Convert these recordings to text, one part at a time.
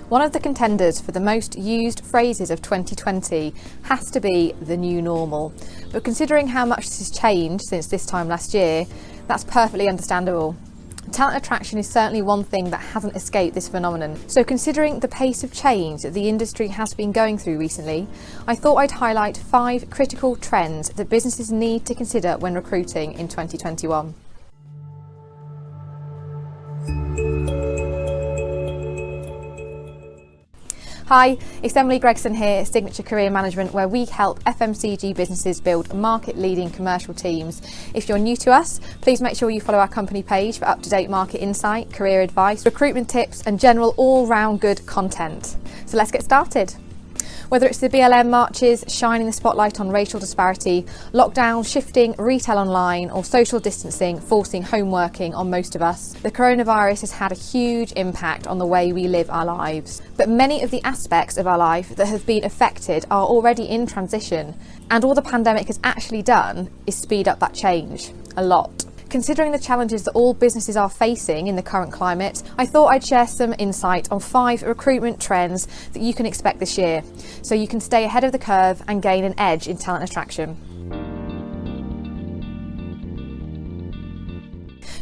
One of the contenders for the most used phrases of 2020 has to be the new normal. But considering how much this has changed since this time last year, that's perfectly understandable. Talent attraction is certainly one thing that hasn't escaped this phenomenon. So considering the pace of change that the industry has been going through recently, I thought I'd highlight 5 critical trends that businesses need to consider when recruiting in 2021. Hi, it's Emily Gregson here at Signature Career Management, where we help FMCG businesses build market-leading commercial teams. If you're new to us, please make sure you follow our company page for up-to-date market insight, career advice, recruitment tips and general all-round good content. So let's get started. Whether it's the BLM marches shining the spotlight on racial disparity, lockdown shifting retail online, or social distancing forcing home working on most of us, the coronavirus has had a huge impact on the way we live our lives. But many of the aspects of our life that have been affected are already in transition, and all the pandemic has actually done is speed up that change a lot. Considering the challenges that all businesses are facing in the current climate, I thought I'd share some insight on 5 recruitment trends that you can expect this year, so you can stay ahead of the curve and gain an edge in talent attraction.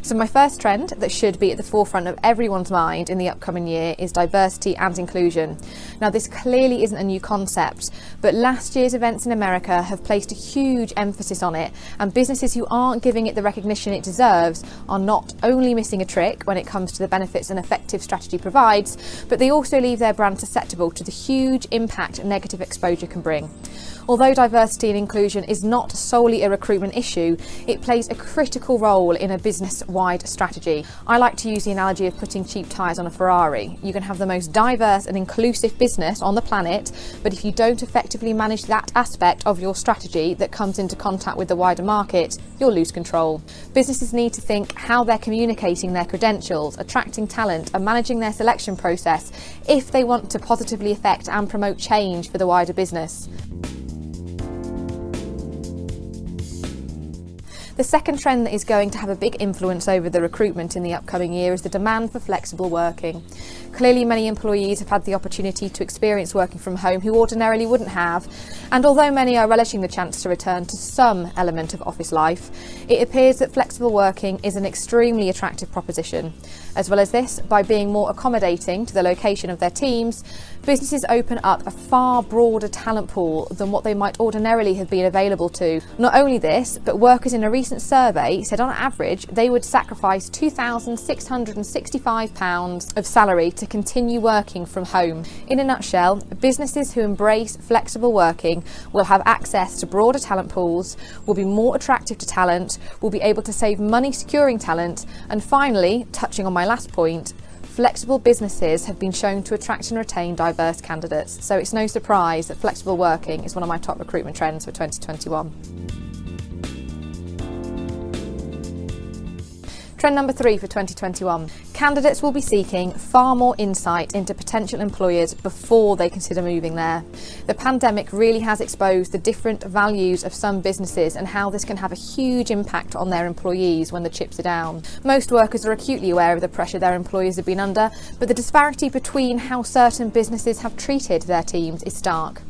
So my first trend that should be at the forefront of everyone's mind in the upcoming year is diversity and inclusion. Now, this clearly isn't a new concept, but last year's events in America have placed a huge emphasis on it, and businesses who aren't giving it the recognition it deserves are not only missing a trick when it comes to the benefits an effective strategy provides, but they also leave their brand susceptible to the huge impact negative exposure can bring. Although diversity and inclusion is not solely a recruitment issue, it plays a critical role in a business-wide strategy. I like to use the analogy of putting cheap tyres on a Ferrari. You can have the most diverse and inclusive business on the planet, but if you don't effectively manage that aspect of your strategy that comes into contact with the wider market, you'll lose control. Businesses need to think how they're communicating their credentials, attracting talent, and managing their selection process if they want to positively affect and promote change for the wider business. The second trend that is going to have a big influence over the recruitment in the upcoming year is the demand for flexible working. Clearly, many employees have had the opportunity to experience working from home who ordinarily wouldn't have, and although many are relishing the chance to return to some element of office life, it appears that flexible working is an extremely attractive proposition. As well as this, by being more accommodating to the location of their teams, businesses open up a far broader talent pool than what they might ordinarily have been available to. Not only this, but workers in a recent survey said on average they would sacrifice £2,665 of salary to continue working from home. In a nutshell, businesses who embrace flexible working will have access to broader talent pools, will be more attractive to talent, will be able to save money securing talent, and finally, touching on my last point, flexible businesses have been shown to attract and retain diverse candidates. So it's no surprise that flexible working is one of my top recruitment trends for 2021. Trend number 3 for 2021. Candidates will be seeking far more insight into potential employers before they consider moving there. The pandemic really has exposed the different values of some businesses and how this can have a huge impact on their employees when the chips are down. Most workers are acutely aware of the pressure their employers have been under, but the disparity between how certain businesses have treated their teams is stark.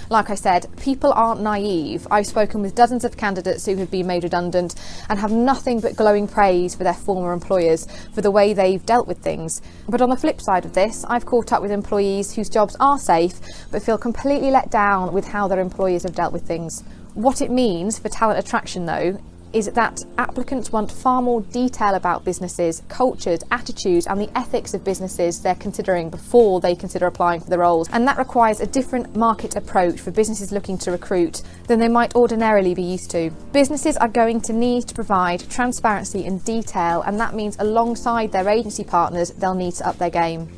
Like I said, people aren't naive. I've spoken with dozens of candidates who have been made redundant and have nothing but glowing praise for their former employers for the way they've dealt with things. But on the flip side of this, I've caught up with employees whose jobs are safe but feel completely let down with how their employers have dealt with things. What it means for talent attraction, though, is that applicants want far more detail about businesses, cultures, attitudes and the ethics of businesses they're considering before they consider applying for the roles. And that requires a different market approach for businesses looking to recruit than they might ordinarily be used to. Businesses are going to need to provide transparency and detail, and that means alongside their agency partners, they'll need to up their game.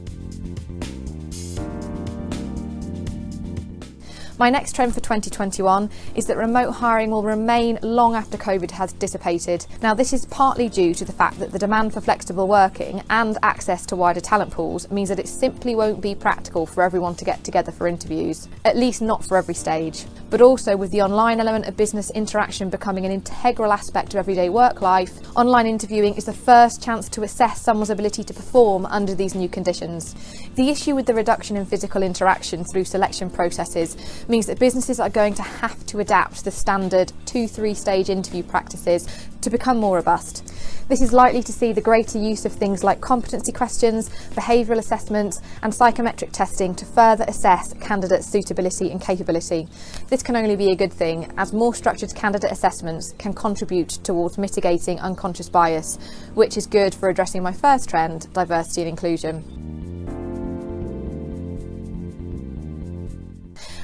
My next trend for 2021 is that remote hiring will remain long after COVID has dissipated. Now, this is partly due to the fact that the demand for flexible working and access to wider talent pools means that it simply won't be practical for everyone to get together for interviews, at least not for every stage. But also, with the online element of business interaction becoming an integral aspect of everyday work life, online interviewing is the first chance to assess someone's ability to perform under these new conditions. The issue with the reduction in physical interaction through selection processes means that businesses are going to have to adapt the standard 2-3 stage interview practices to become more robust. This is likely to see the greater use of things like competency questions, behavioural assessments and psychometric testing to further assess candidates' suitability and capability. This can only be a good thing, as more structured candidate assessments can contribute towards mitigating unconscious bias, which is good for addressing my first trend, diversity and inclusion.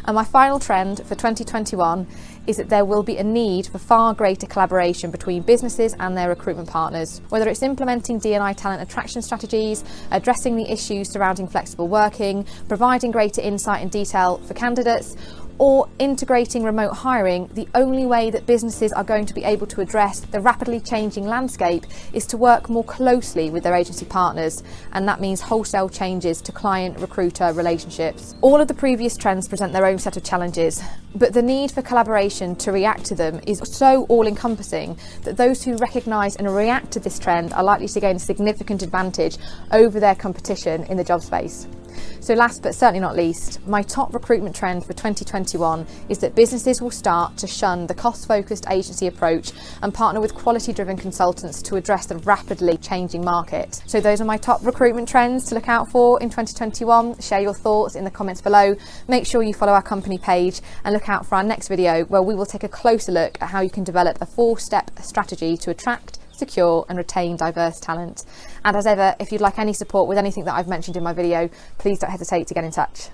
And my final trend for 2021 is that there will be a need for far greater collaboration between businesses and their recruitment partners. Whether it's implementing D&I talent attraction strategies, addressing the issues surrounding flexible working, providing greater insight and detail for candidates, or integrating remote hiring, the only way that businesses are going to be able to address the rapidly changing landscape is to work more closely with their agency partners, and that means wholesale changes to client-recruiter relationships. All of the previous trends present their own set of challenges, but the need for collaboration to react to them is so all-encompassing that those who recognise and react to this trend are likely to gain a significant advantage over their competition in the job space. So last but certainly not least, my top recruitment trend for 2021 is that businesses will start to shun the cost-focused agency approach and partner with quality-driven consultants to address the rapidly changing market. So those are my top recruitment trends to look out for in 2021. Share your thoughts in the comments below. Make sure you follow our company page and look out for our next video, where we will take a closer look at how you can develop a 4-step strategy to attract, secure and retain diverse talent. And as ever, if you'd like any support with anything that I've mentioned in my video, please don't hesitate to get in touch.